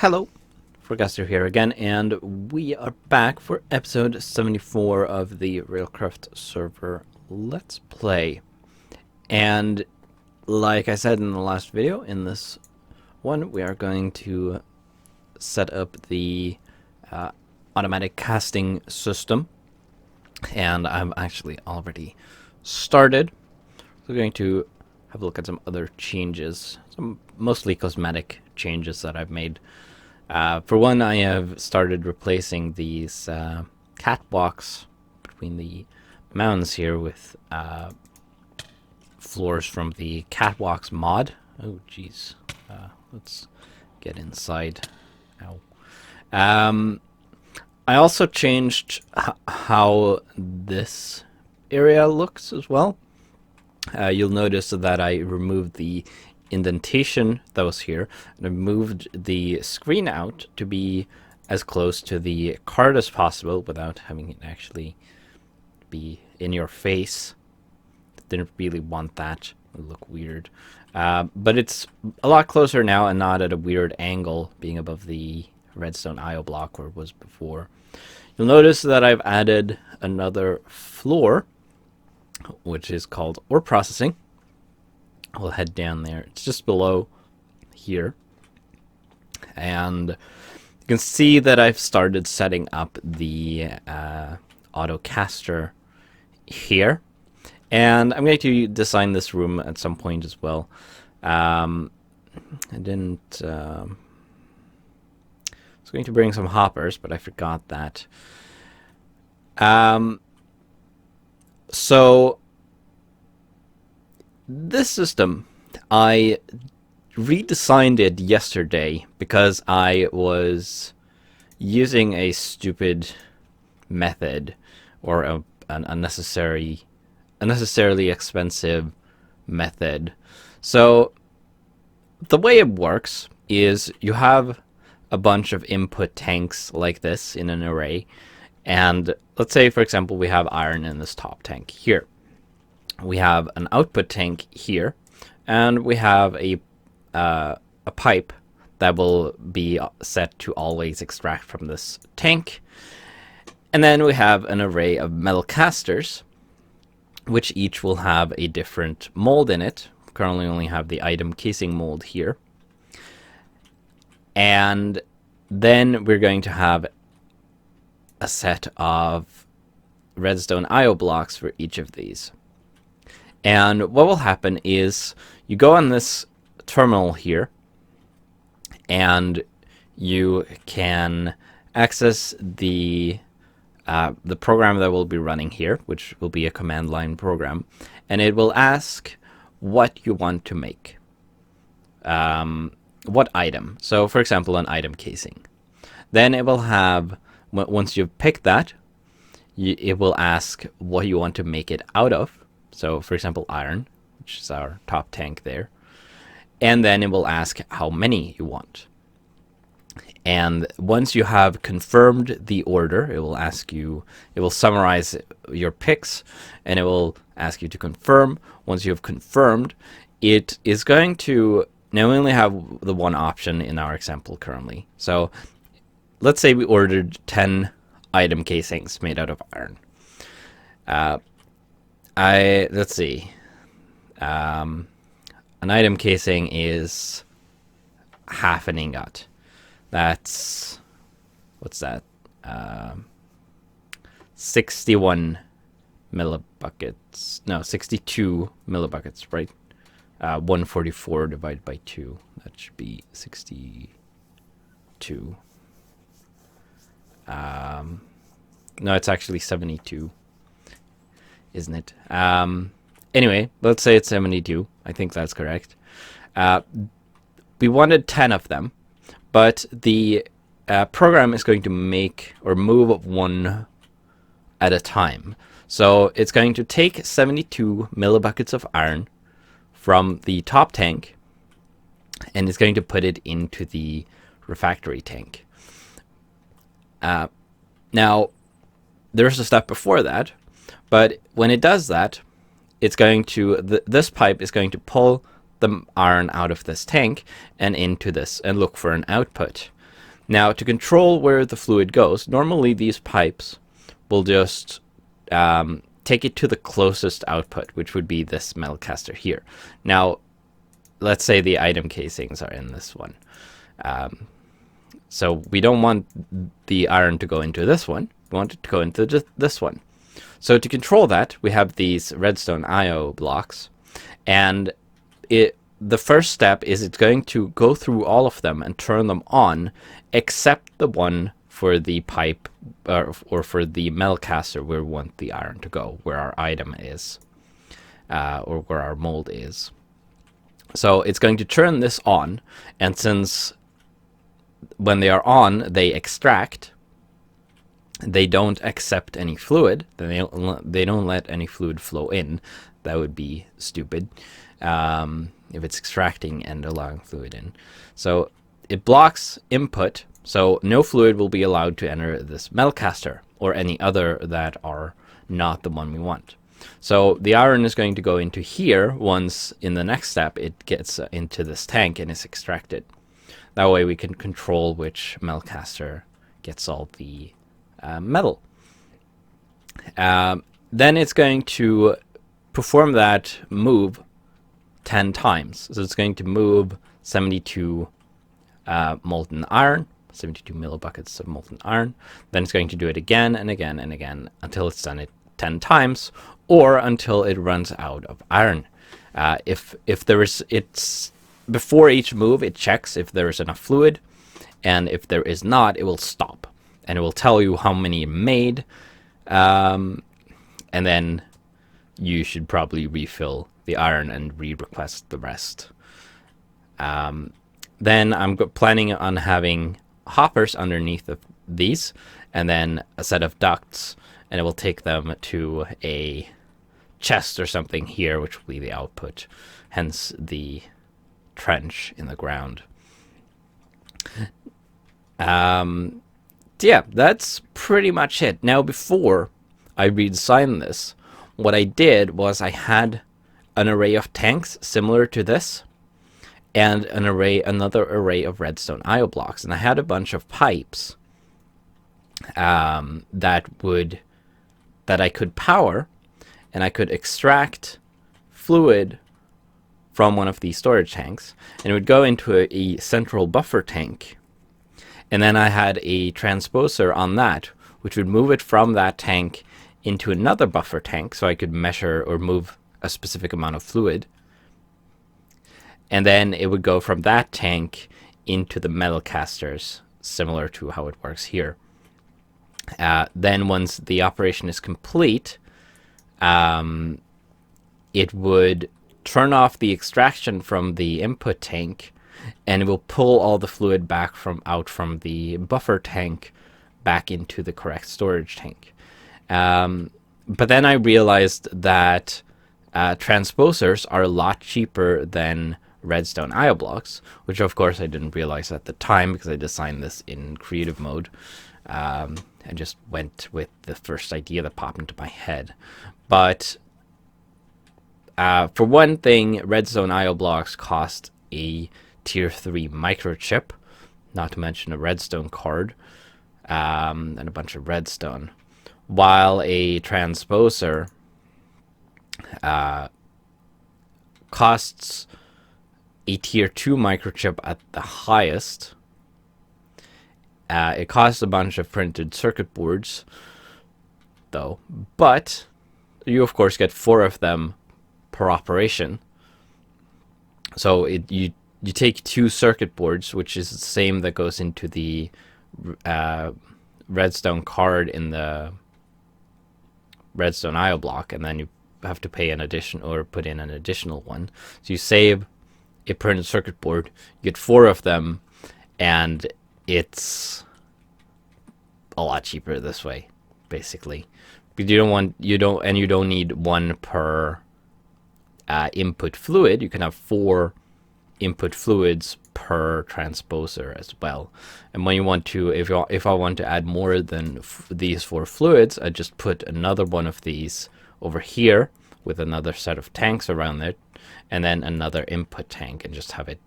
Hello, Forgaster here again, and we are back for episode 74 of the Railcraft server Let's Play. And like I said in the last video, in this one we are going to set up the automatic casting system. And I've actually already started. We're going to have a look at some other changes, some mostly cosmetic changes that I've made. For one, I have started replacing these catwalks between the mountains here with floors from the catwalks mod. Oh, jeez. Let's get inside. Ow. I also changed how this area looks as well. You'll notice that I removed the indentation that was here, and I moved the screen out to be as close to the card as possible without having it actually be in your face. Didn't really want that. It would look weird. But it's a lot closer now and not at a weird angle, being above the redstone IO block where it was before. You'll notice that I've added another floor, which is called ore processing. We'll head down there. It's just below here. And you can see that I've started setting up the auto caster here. And I'm going to design this room at some point as well. I didn't... I was going to bring some hoppers, but I forgot that. So this system, I redesigned it yesterday because I was using a stupid method, or an unnecessarily expensive method. So the way it works is you have a bunch of input tanks like this in an array, and let's say, for example, we have iron in this top tank here. We have an output tank here, and we have a pipe that will be set to always extract from this tank. And then we have an array of metal casters, which each will have a different mold in it. Currently only have the item casing mold here. And then we're going to have a set of redstone IO blocks for each of these. And what will happen is you go on this terminal here, and you can access the program that will be running here, which will be a command line program, and it will ask what you want to make. What item? So, for example, an item casing. Then it will have, once you've picked that, it will ask what you want to make it out of. So, for example, iron, which is our top tank there. And then it will ask how many you want. And once you have confirmed the order, it will ask you, it will summarize your picks, and it will ask you to confirm. Once you have confirmed, it is going to, now we only have the one option in our example currently. So let's say we ordered 10 item casings made out of iron. Let's see. An item casing is half an ingot. That's, what's that? 61 millibuckets. No, 62 millibuckets, right? 144 divided by 2. That should be 62. No, it's actually 72. Isn't it? Anyway, let's say it's 72. I think that's correct. We wanted 10 of them, but the program is going to make or move one at a time. So it's going to take 72 millibuckets of iron from the top tank, and it's going to put it into the refractory tank. Now, there's a step before that. But when it does that, it's going to, this pipe is going to pull the iron out of this tank and into this and look for an output. Now, to control where the fluid goes, normally these pipes will just take it to the closest output, which would be this metal caster here. Now, let's say the item casings are in this one. So we don't want the iron to go into this one. We want it to go into this one. So to control that, we have these redstone IO blocks. And the first step is it's going to go through all of them and turn them on, except the one for the pipe or for the metal caster where we want the iron to go, where our item is, or where our mold is. So it's going to turn this on, and since when they are on, they extract, they don't accept any fluid, they don't let any fluid flow in. That would be stupid if it's extracting and allowing fluid in. So it blocks input, so no fluid will be allowed to enter this metal caster or any other that are not the one we want. So the iron is going to go into here once in the next step it gets into this tank and is extracted. That way we can control which metal caster gets all the metal. Then it's going to perform that move 10 times. So it's going to move 72 molten iron, 72 millibuckets of molten iron. Then it's going to do it again and again and again until it's done it 10 times, or until it runs out of iron. If there is, before each move, it checks if there is enough fluid, and if there is not, it will stop, and it will tell you how many it made, and then you should probably refill the iron and re-request the rest. Then I'm planning on having hoppers underneath of these, and then a set of ducts, and it will take them to a chest or something here, which will be the output, hence the trench in the ground. Yeah, that's pretty much it. Now, before I redesigned this, what I did was I had an array of tanks similar to this, and another array of redstone IO blocks, and I had a bunch of pipes that I could power, and I could extract fluid from one of these storage tanks, and it would go into a central buffer tank, and then I had a transposer on that, which would move it from that tank into another buffer tank, so I could measure or move a specific amount of fluid, and then it would go from that tank into the metal casters, similar to how it works here. Then once the operation is complete, it would turn off the extraction from the input tank, and it will pull all the fluid back out from the buffer tank back into the correct storage tank. But then I realized that transposers are a lot cheaper than redstone IO blocks, which of course I didn't realize at the time because I designed this in creative mode. I just went with the first idea that popped into my head. But for one thing, redstone IO blocks cost a tier 3 microchip, not to mention a redstone card, and a bunch of redstone, while a transposer costs a tier 2 microchip at the highest. It costs a bunch of printed circuit boards, though, but you of course get 4 of them per operation. So you take 2 circuit boards, which is the same that goes into the redstone card in the redstone IO block, and then you have to pay an addition or put in an additional one. So you save a printed circuit board, you get 4 of them, and it's a lot cheaper this way, basically. But you don't need 1 per input fluid. You can have 4 input fluids per transposer as well. And when you want to, if I want to add more than these 4 fluids, I just put another one of these over here with another set of tanks around it, and then another input tank, and just have it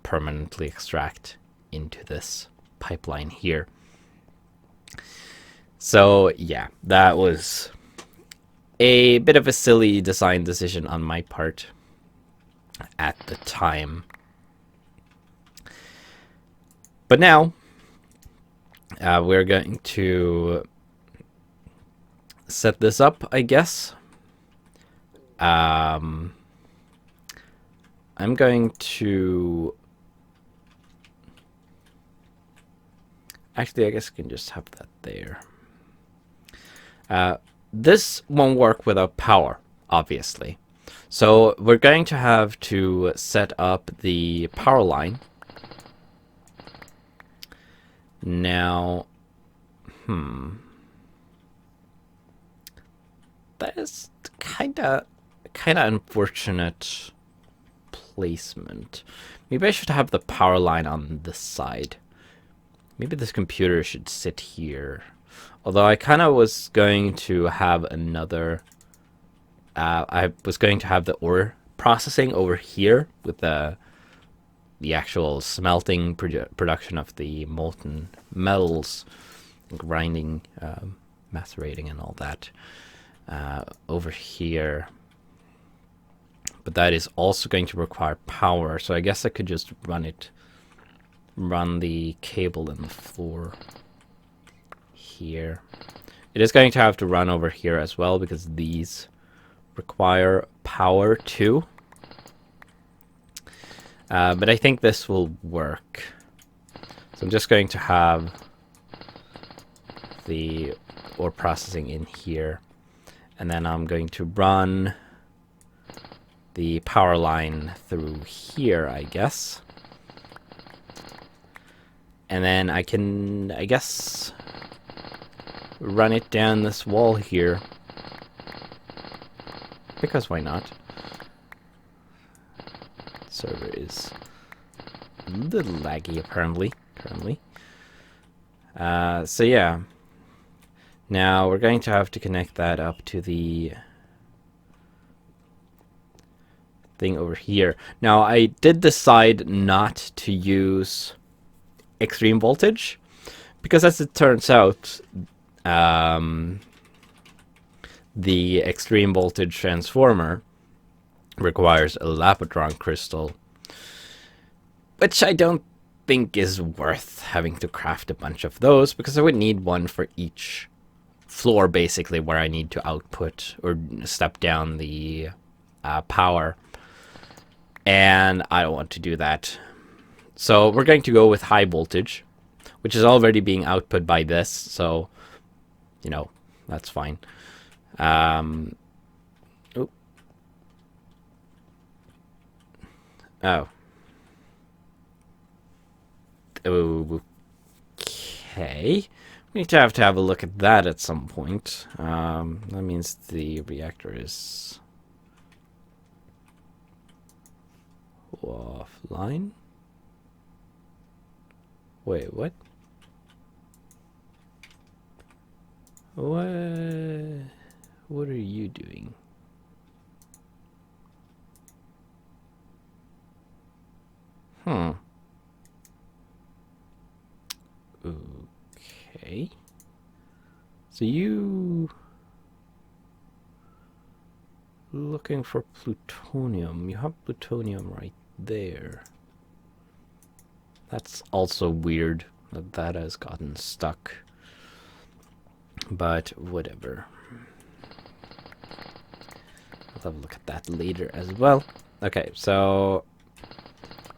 permanently extract into this pipeline here. So yeah, that was a bit of a silly design decision on my part at the time. But now we're going to set this up, I guess. I'm going to... Actually, I guess I can just have that there. This won't work without power, obviously. So we're going to have to set up the power line. Now, that is kind of unfortunate placement. Maybe I should have the power line on this side. Maybe this computer should sit here. Although I kind of was going to have another... I was going to have the ore processing over here with the actual smelting production of the molten metals, grinding, macerating and all that over here. But that is also going to require power, so I guess I could just run the cable in the floor here. It is going to have to run over here as well because these require power too. But I think this will work. So I'm just going to have the ore processing in here. And then I'm going to run the power line through here, I guess. And then I can, I guess, run it down this wall here. Because why not? Server is a little laggy apparently currently. So yeah. Now we're going to have to connect that up to the thing over here. Now I did decide not to use extreme voltage because, as it turns out, the extreme voltage transformer requires a Lapotron crystal, which I don't think is worth having to craft a bunch of those, because I would need one for each floor basically where I need to output or step down the power, and I don't want to do that. So we're going to go with high voltage, which is already being output by this, so you know, that's fine. Oh. Okay. We need to have a look at that at some point. That means the reactor is offline. Wait, what? What are you doing? Okay. So you looking for plutonium. You have plutonium right there. That's also weird that that has gotten stuck. But whatever. I'll have a look at that later as well. Okay, so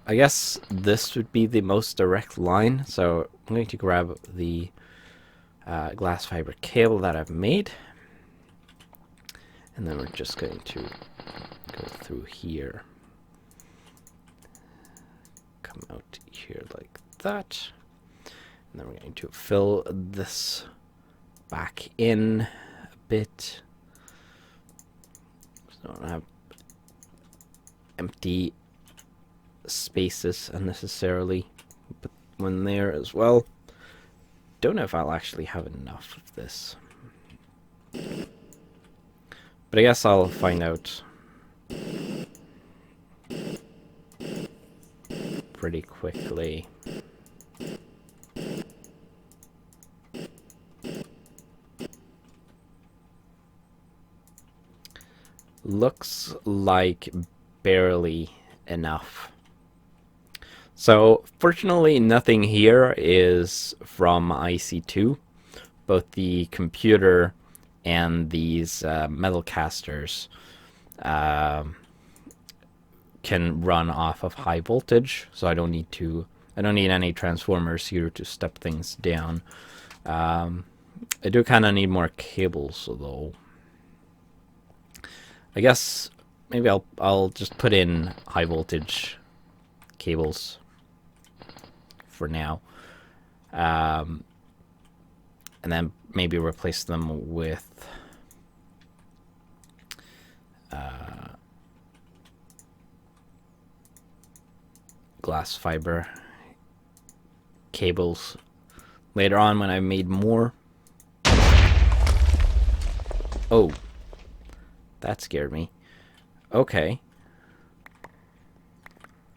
I guess this would be the most direct line. So I'm going to grab the glass fiber cable that I've made. And then we're just going to go through here. Come out here like that. And then we're going to fill this back in a bit. So I don't have empty spaces unnecessarily. Put one there as well. Don't know if I'll actually have enough of this. But I guess I'll find out pretty quickly. looks like barely enough. So fortunately nothing here is from IC2. Both the computer and these metal casters can run off of high voltage, so I don't need any transformers here to step things down. I do kind of need more cables though. I guess maybe I'll just put in high voltage cables for now, and then maybe replace them with glass fiber cables later on when I've made more. Oh, that scared me. Okay.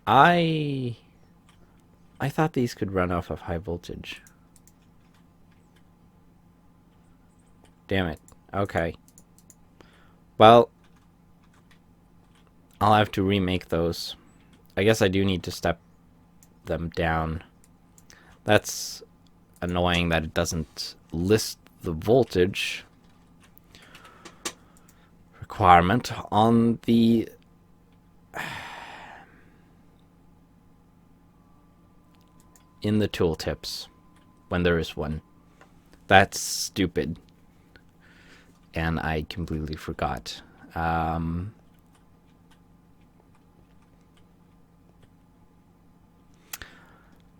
I thought these could run off of high voltage. Damn it. Okay. Well, I'll have to remake those. I guess I do need to step them down. That's annoying that it doesn't list the voltage requirement on the in the tooltips when there is one. That's stupid, and I completely forgot.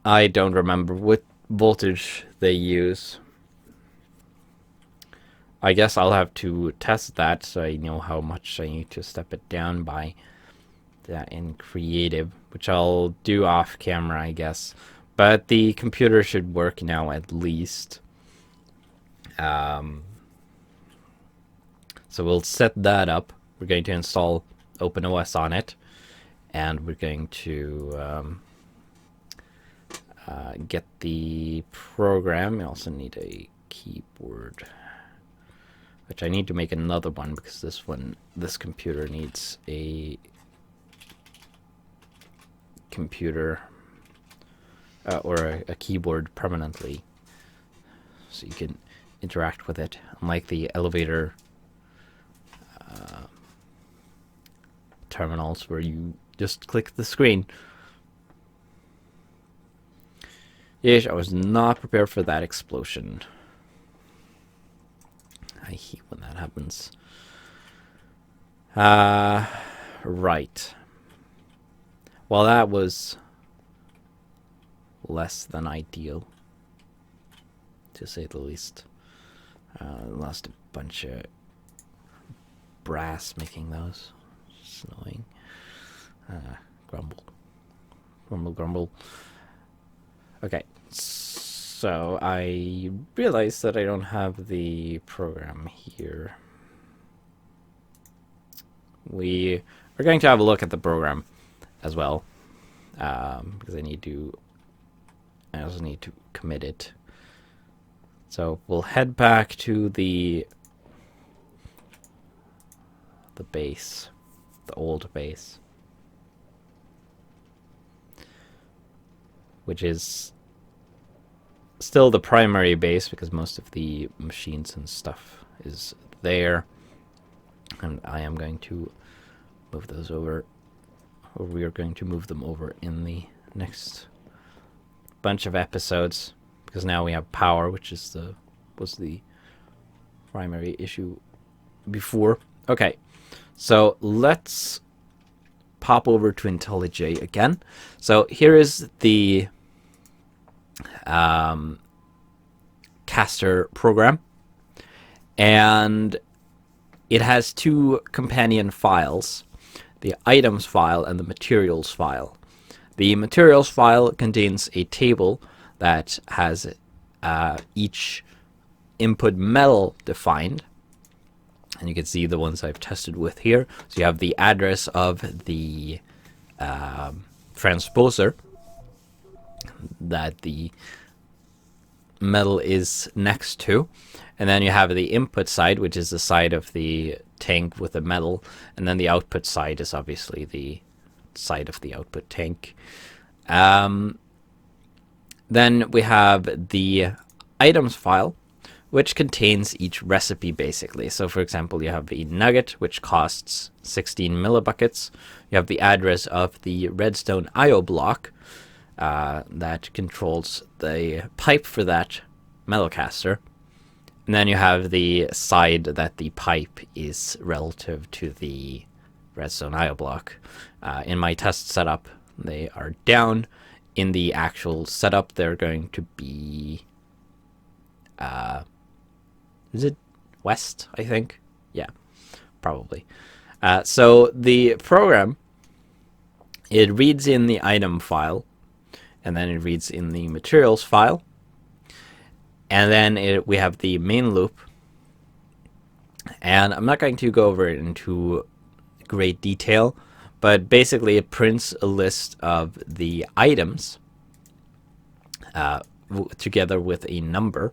I don't remember what voltage they use. I guess I'll have to test that so I know how much I need to step it down by in creative, which I'll do off camera, I guess. But the computer should work now at least. So we'll set that up. We're going to install OpenOS on it, and we're going to get the program. I also need a keyboard, which I need to make another one because this computer needs a computer or a keyboard permanently, so you can interact with it, unlike the elevator terminals where you just click the screen. Yes, I was not prepared for that explosion. I hate when that happens. Right. Well, that was less than ideal, to say the least. Lost a bunch of brass making those. It's annoying. Grumble. Grumble, grumble. Okay, so I realized that I don't have the program here. We are going to have a look at the program as well, because I also need to commit it. So we'll head back to the base, the old base, which is still the primary base because most of the machines and stuff is there. And I am going to move those over, or we are going to move them over in the next bunch of episodes, because now we have power, which is was the primary issue before. Okay, so let's pop over to IntelliJ again. So here is the caster program, and it has two companion files, the items file and the materials file. The materials file contains a table that has each input metal defined, and you can see the ones I've tested with here. So you have the address of the transposer that the metal is next to. And then you have the input side, which is the side of the tank with the metal. And then the output side is obviously the side of the output tank. Then we have the items file, which contains each recipe basically. So for example, you have the nugget, which costs 16 millibuckets. You have the address of the redstone IO block that controls the pipe for that metal caster. And then you have the side that the pipe is relative to the redstone IO block. In my test setup, they are down. In the actual setup, they're going to be... is it west, I think? Yeah, probably. So the program, it reads in the item file, and then it reads in the materials file. And then we have the main loop. And I'm not going to go over it into great detail, but basically it prints a list of the items together with a number.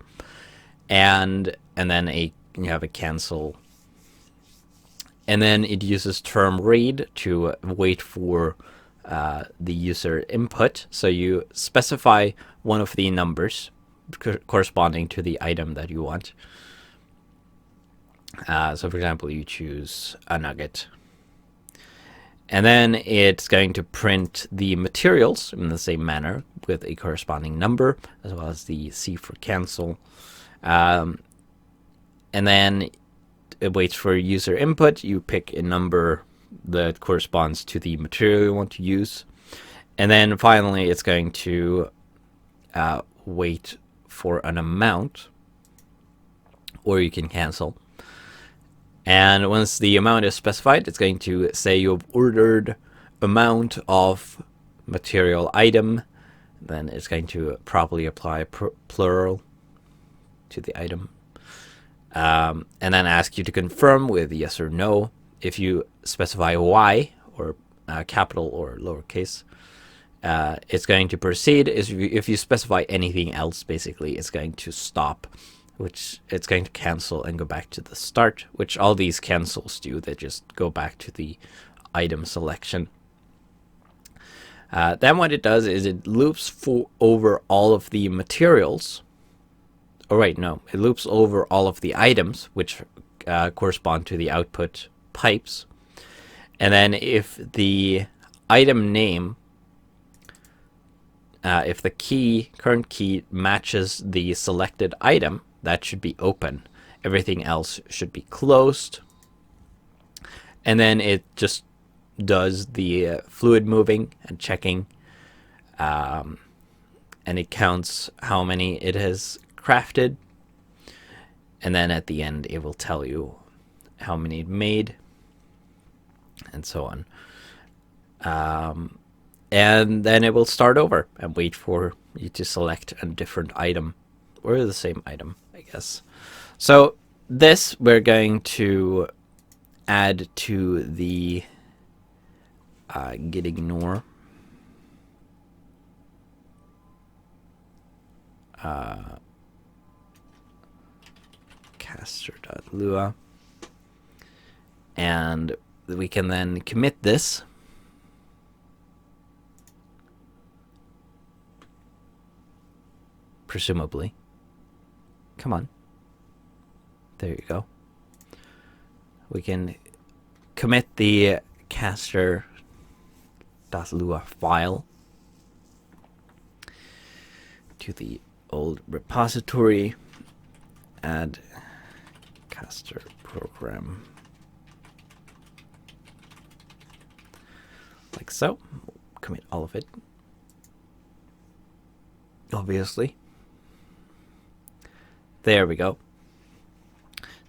And then you have a cancel. And then it uses term read to wait for the user input. So you specify one of the numbers corresponding to the item that you want. So for example, you choose a nugget. And then it's going to print the materials in the same manner with a corresponding number, as well as the C for cancel. And then it waits for user input. You pick a number that corresponds to the material you want to use. And then finally, it's going to wait for an amount, or you can cancel. And once the amount is specified, it's going to say you've ordered amount of material item. Then it's going to properly apply plural to the item. And then ask you to confirm with yes or no. If you specify Y, or capital or lowercase, it's going to proceed. If you specify anything else, basically, it's going to stop, which it's going to cancel and go back to the start, which all these cancels do. They just go back to the item selection. Then what it does is it loops over all of the materials. Oh, right, no. It loops over all of the items, which correspond to the output pipes. And then if the item name, if the current key matches the selected item, that should be open. Everything else should be closed. And then it just does the fluid moving and checking. And it counts how many it has crafted. And then at the end, it will tell you how many it made, and so on. And then it will start over and wait for you to select a different item, or the same item, I guess. So this we're going to add to the git ignore caster.lua, and we can then commit this. Presumably. Come on. There you go. We can commit the caster.lua file to the old repository, add caster program, like so. Commit all of it, obviously. There we go.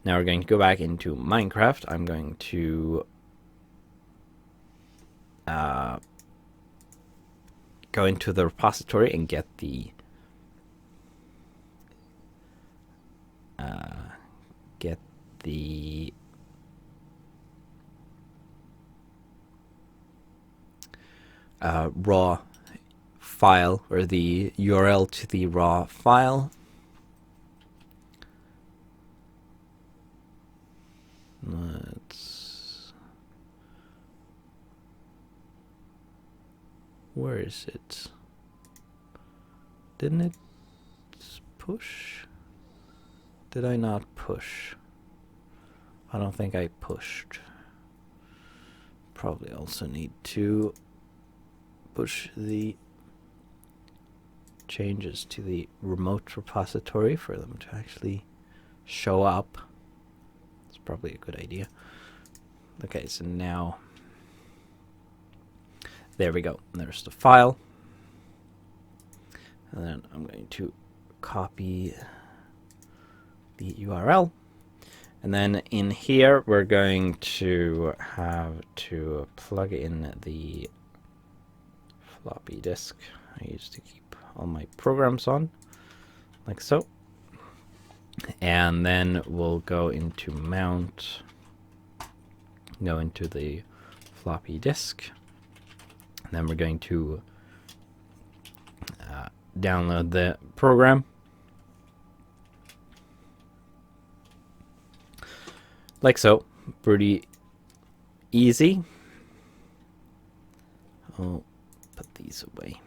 Now we're going to go back into Minecraft. I'm going to go into the repository and get the raw file, or the URL to the raw file. Where is it? Didn't it push? Did I not push? I don't think I pushed. Probably also need to push the changes to the remote repository for them to actually show up. It's probably a good idea. Okay, so now there we go. There's the file. And then I'm going to copy the URL. And then in here, we're going to have to plug in the floppy disk I used to keep all my programs on, like so. And then we'll go into mount, go into the floppy disk. And then we're going to download the program. Like so. Pretty easy. I'll put these away.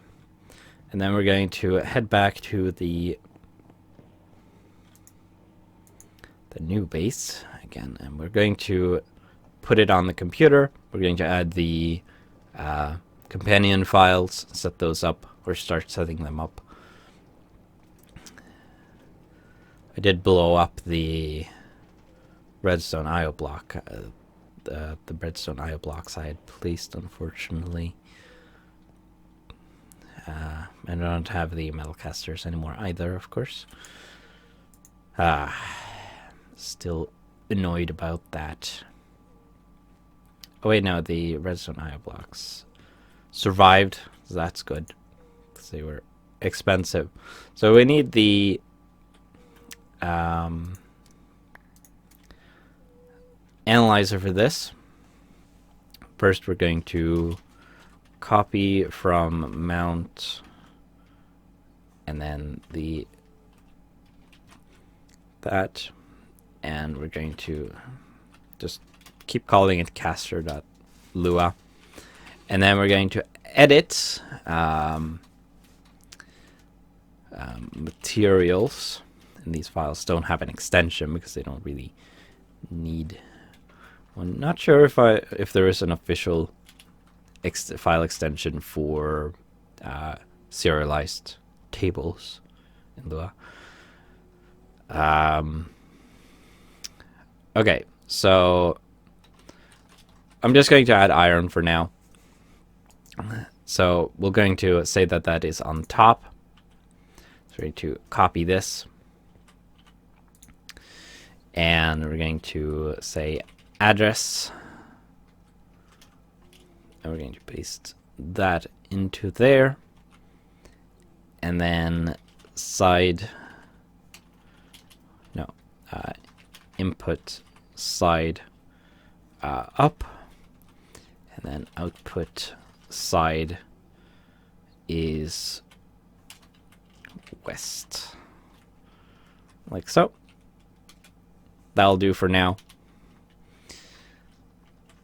And then we're going to head back to the new base again, and we're going to put it on the computer. We're going to add the companion files, set those up, or start setting them up. I did blow up the redstone IO block, the redstone IO blocks I had placed, unfortunately. I don't have the metal casters anymore either, of course. Still annoyed about that. Oh wait, no, the redstone IO blocks survived, so that's good, because they were expensive. So we need the analyzer for this. First, we're going to copy from mount, and then that, and we're going to just keep calling it caster.lua, and then we're going to edit materials. And these files don't have an extension because they don't really need one. Not sure if there is an official file extension for serialized tables in Lua. Okay, so I'm just going to add iron for now. So we're going to say that that is on top. So we're going to copy this. And we're going to say address. And we're going to paste that into there. And then input side up. And then output side is west. Like so. That'll do for now.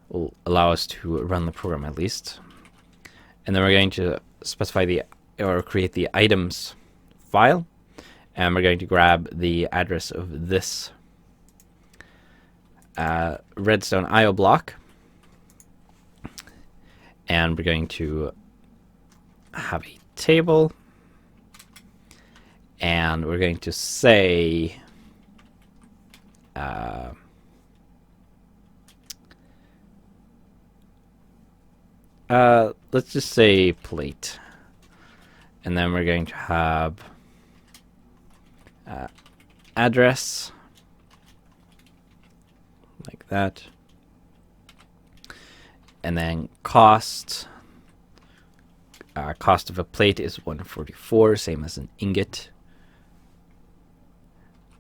Will allow us to run the program at least. And then we're going to specify create the items file. And we're going to grab the address of this redstone IO block. And we're going to have a table. And we're going to say let's just say plate, and then we're going to have address like that, and then cost of a plate is 144, same as an ingot.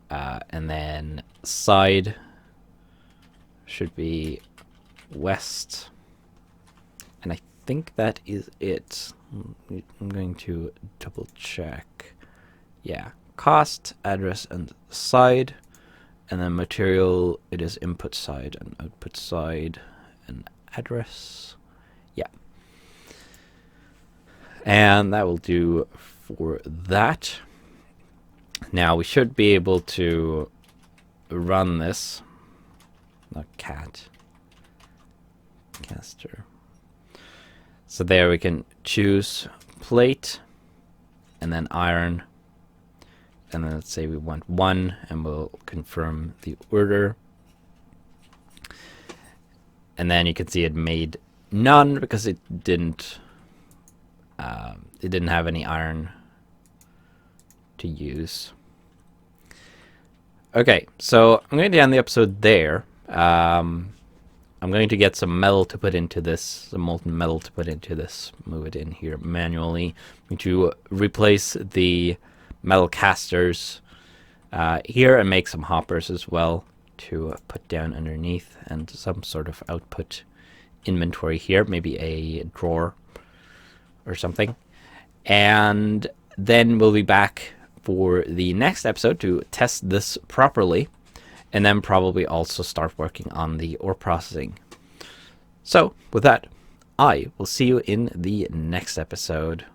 And then side should be west. And I think that is it. I'm going to double check. Yeah, cost, address, and side. and then material, it is input side and output side and address. Yeah. And that will do for that. Now we should be able to run this. Not cat. Caster. So there we can choose plate and then iron. And then let's say we want 1, and we'll confirm the order. And then you can see it made none because it didn't have any iron to use. Okay, so I'm going to end the episode there. I'm going to get some metal to put into this, some molten metal to put into this. Move it in here manually. I'm going to replace the metal casters here and make some hoppers as well to put down underneath, and some sort of output inventory here, maybe a drawer or something. And then we'll be back for the next episode to test this properly, and then probably also start working on the ore processing. So with that, I will see you in the next episode.